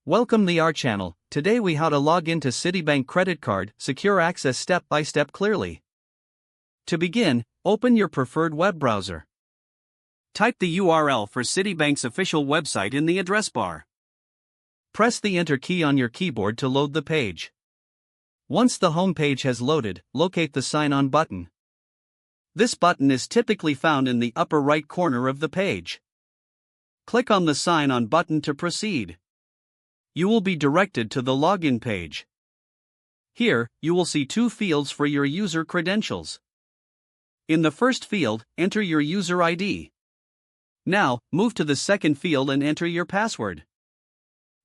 Welcome to our channel. Today we how to log into Citibank credit card, secure access step by step clearly. To begin, open your preferred web browser. Type the URL for Citibank's official website in the address bar. Press the Enter key on your keyboard to load the page. Once the home page has loaded, locate the Sign On button. This button is typically found in the upper right corner of the page. Click on the Sign On button to proceed. You will be directed to the login page. Here, you will see two fields for your user credentials. In the first field, enter your user ID. Now, move to the second field and enter your password.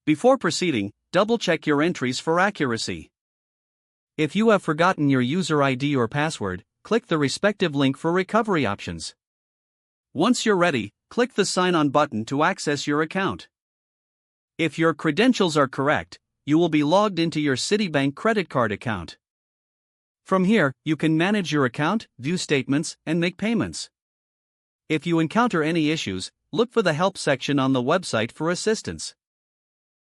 Before proceeding, double-check your entries for accuracy. If you have forgotten your user ID or password, click the respective link for recovery options. Once you're ready, click the Sign On button to access your account. If your credentials are correct, you will be logged into your Citibank credit card account. From here, you can manage your account, view statements, and make payments. If you encounter any issues, look for the help section on the website for assistance.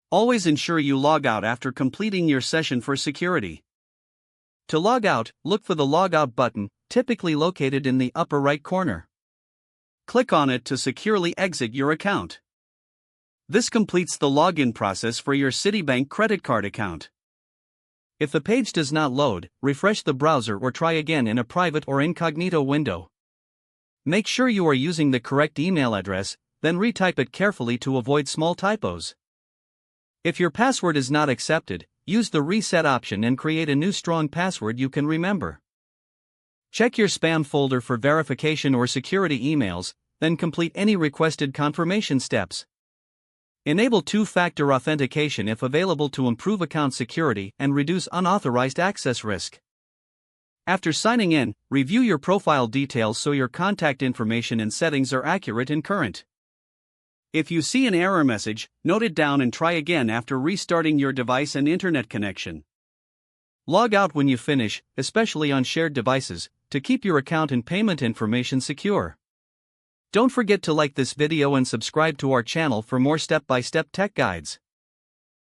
Always ensure you log out after completing your session for security. To log out, look for the Log Out button, typically located in the upper right corner. Click on it to securely exit your account. This completes the login process for your Citibank credit card account. If the page does not load, refresh the browser or try again in a private or incognito window. Make sure you are using the correct email address, then retype it carefully to avoid small typos. If your password is not accepted, use the reset option and create a new strong password you can remember. Check your spam folder for verification or security emails, then complete any requested confirmation steps. Enable two-factor authentication if available to improve account security and reduce unauthorized access risk. After signing in, review your profile details so your contact information and settings are accurate and current. If you see an error message, note it down and try again after restarting your device and internet connection. Log out when you finish, especially on shared devices, to keep your account and payment information secure. Don't forget to like this video and subscribe to our channel for more step-by-step tech guides.